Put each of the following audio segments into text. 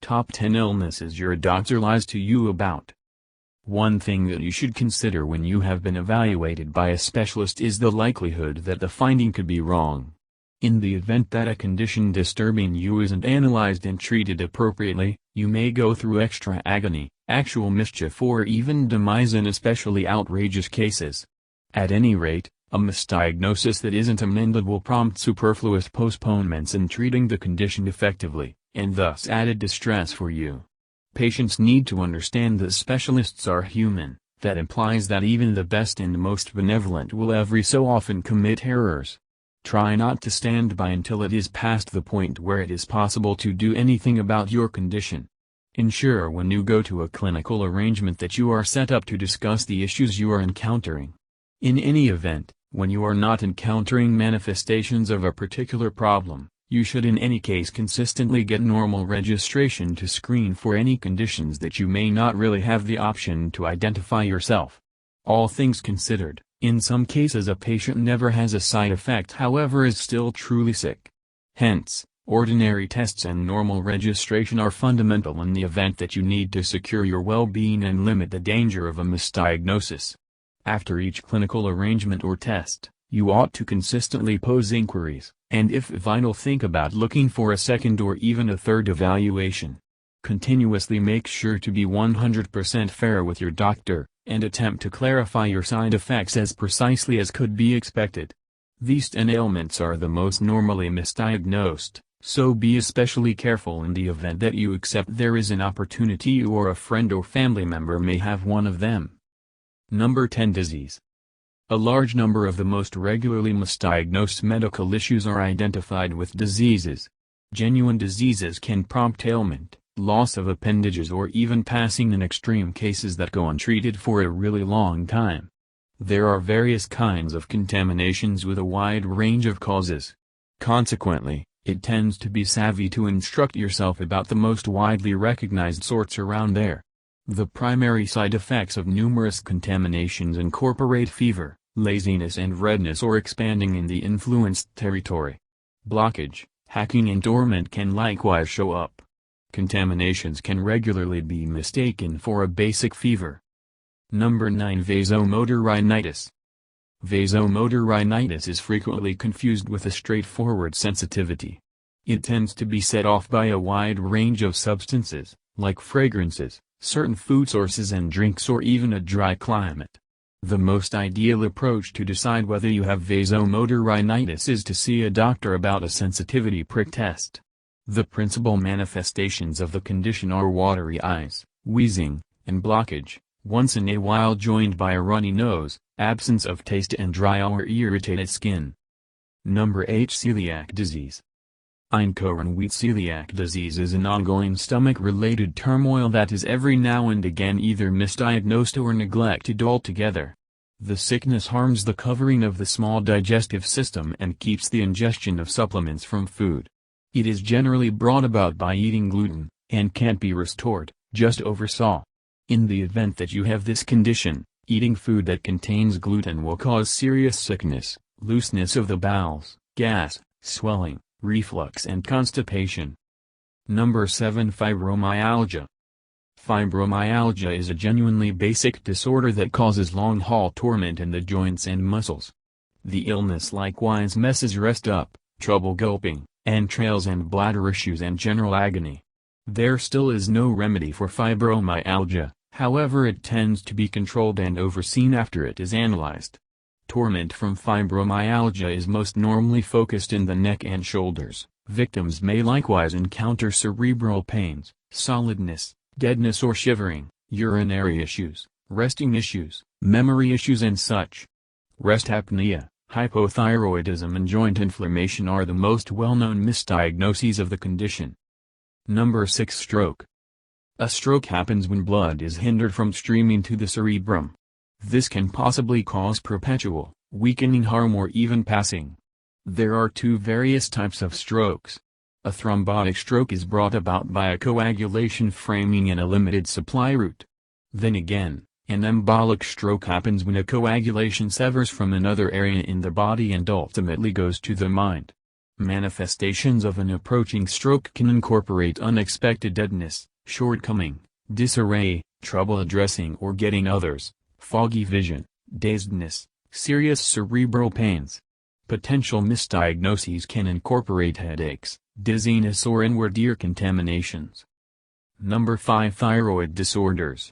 Top 10 illnesses your doctor lies to you about. One thing that you should consider when you have been evaluated by a specialist is the likelihood that the finding could be wrong. In the event that a condition disturbing you isn't analyzed and treated appropriately, you may go through extra agony, actual mischief, or even demise in especially outrageous cases. At any rate, a misdiagnosis that isn't amended will prompt superfluous postponements in treating the condition effectively, and thus added distress for you. Patients need to understand that specialists are human. That implies that even the best and most benevolent will every so often commit errors. Try not to stand by until it is past the point where it is possible to do anything about your condition. Ensure when you go to a clinical arrangement that you are set up to discuss the issues you are encountering. In any event, when you are not encountering manifestations of a particular problem, you should in any case consistently get normal registration to screen for any conditions that you may not really have the option to identify yourself. All things considered, in some cases a patient never has a side effect, however is still truly sick. Hence, ordinary tests and normal registration are fundamental in the event that you need to secure your well-being and limit the danger of a misdiagnosis. After each clinical arrangement or test, you ought to consistently pose inquiries, and if vital think about looking for a second or even a third evaluation. Continuously make sure to be 100% fair with your doctor, and attempt to clarify your side effects as precisely as could be expected. These 10 ailments are the most normally misdiagnosed, so be especially careful in the event that you accept there is an opportunity you or a friend or family member may have one of them. Number 10. Disease. A large number of the most regularly misdiagnosed medical issues are identified with diseases. Genuine diseases can prompt ailment, loss of appendages, or even passing in extreme cases that go untreated for a really long time. There are various kinds of contaminations with a wide range of causes. Consequently, it tends to be savvy to instruct yourself about the most widely recognized sorts around there. The primary side effects of numerous contaminations incorporate fever, laziness, and redness or expanding in the influenced territory. Blockage, hacking, and dormant can likewise show up. Contaminations can regularly be mistaken for a basic fever. Number 9. Vasomotor rhinitis. Vasomotor rhinitis is frequently confused with a straightforward sensitivity. It tends to be set off by a wide range of substances, like fragrances, certain food sources and drinks, or even a dry climate. The most ideal approach to decide whether you have vasomotor rhinitis is to see a doctor about a sensitivity prick test. The principal manifestations of the condition are watery eyes, wheezing, and blockage, once in a while joined by a runny nose, absence of taste, and dry or irritated skin. Number 8. Celiac disease. Coronary celiac disease is an ongoing stomach-related turmoil that is every now and again either misdiagnosed or neglected altogether. The sickness harms the covering of the small digestive system and keeps the ingestion of supplements from food. It is generally brought about by eating gluten, and can't be restored, just oversaw. In the event that you have this condition, eating food that contains gluten will cause serious sickness, looseness of the bowels, gas, swelling, reflux, and constipation. Number 7. Fibromyalgia. Fibromyalgia is a genuinely basic disorder that causes long-haul torment in the joints and muscles. The illness likewise messes rest up, trouble gulping, entrails and bladder issues, and general agony. There still is no remedy for fibromyalgia, however it tends to be controlled and overseen after it is analyzed. Torment from fibromyalgia is most normally focused in the neck and shoulders. Victims may likewise encounter cerebral pains, solidness, deadness or shivering, urinary issues, resting issues, memory issues, and such. Rest apnea, hypothyroidism, and joint inflammation are the most well-known misdiagnoses of the condition. Number 6. Stroke. A stroke happens when blood is hindered from streaming to the cerebrum. This can possibly cause perpetual, weakening harm or even passing. There are two various types of strokes. A thrombotic stroke is brought about by a coagulation framing in a limited supply route. Then again, an embolic stroke happens when a coagulation severs from another area in the body and ultimately goes to the mind. Manifestations of an approaching stroke can incorporate unexpected deadness, shortcoming, disarray, trouble addressing or getting others, foggy vision, dazedness, serious cerebral pains. Potential misdiagnoses can incorporate headaches, dizziness or inward ear contaminations. Number 5. Thyroid disorders.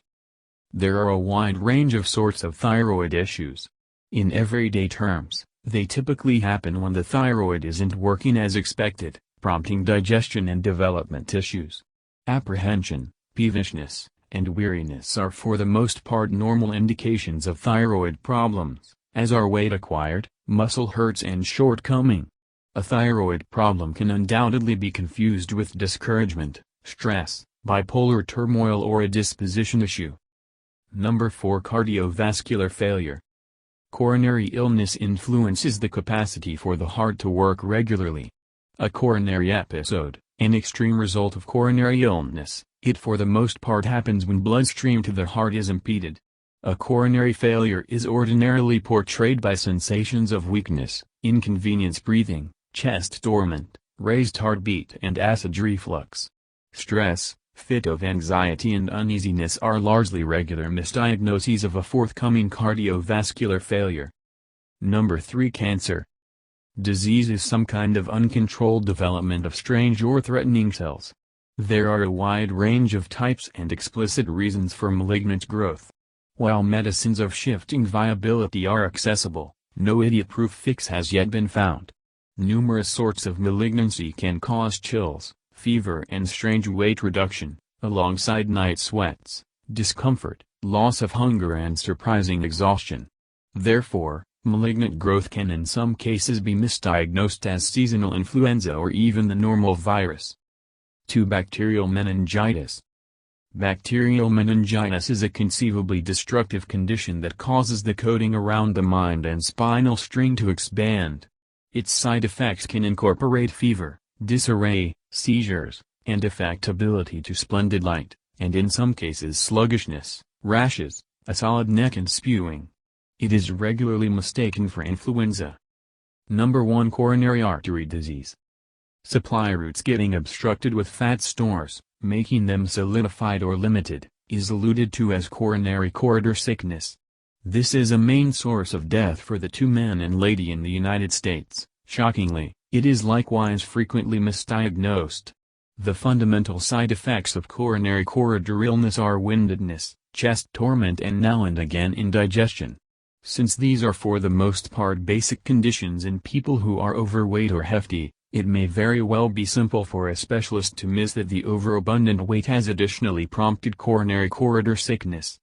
There are a wide range of sorts of thyroid issues. In everyday terms, they typically happen when the thyroid isn't working as expected, prompting digestion and development issues. Apprehension, peevishness, and weariness are for the most part normal indications of thyroid problems, as are weight acquired, muscle hurts and shortcoming. A thyroid problem can undoubtedly be confused with discouragement, stress, bipolar turmoil or a disposition issue. Number 4. Cardiovascular failure. Coronary illness influences the capacity for the heart to work regularly. A coronary episode, an extreme result of coronary illness, it for the most part happens when bloodstream to the heart is impeded. A coronary failure is ordinarily portrayed by sensations of weakness, inconvenience breathing, chest dormant, raised heartbeat and acid reflux. Stress, fit of anxiety and uneasiness are largely regular misdiagnoses of a forthcoming cardiovascular failure. Number 3. Cancer. Disease is some kind of uncontrolled development of strange or threatening cells. There are a wide range of types and explicit reasons for malignant growth. While medicines of shifting viability are accessible, no idiot-proof fix has yet been found. Numerous sorts of malignancy can cause chills, fever and strange weight reduction, alongside night sweats, discomfort, loss of hunger and surprising exhaustion. Therefore, malignant growth can in some cases be misdiagnosed as seasonal influenza or even the normal virus. 2. Bacterial meningitis. Bacterial meningitis is a conceivably destructive condition that causes the coating around the mind and spinal string to expand. Its side effects can incorporate fever, disarray, seizures, and affectability to splendid light, and in some cases sluggishness, rashes, a solid neck and spewing. It is regularly mistaken for influenza. Number 1. Coronary artery disease. Supply routes getting obstructed with fat stores, making them solidified or limited, is alluded to as coronary corridor sickness. This is a main source of death for the 2 men and lady in the United States. Shockingly, it is likewise frequently misdiagnosed. The fundamental side effects of coronary corridor illness are windedness, chest torment and now and again indigestion. Since these are for the most part basic conditions in people who are overweight or hefty, it may very well be simple for a specialist to miss that the overabundant weight has additionally prompted coronary corridor sickness.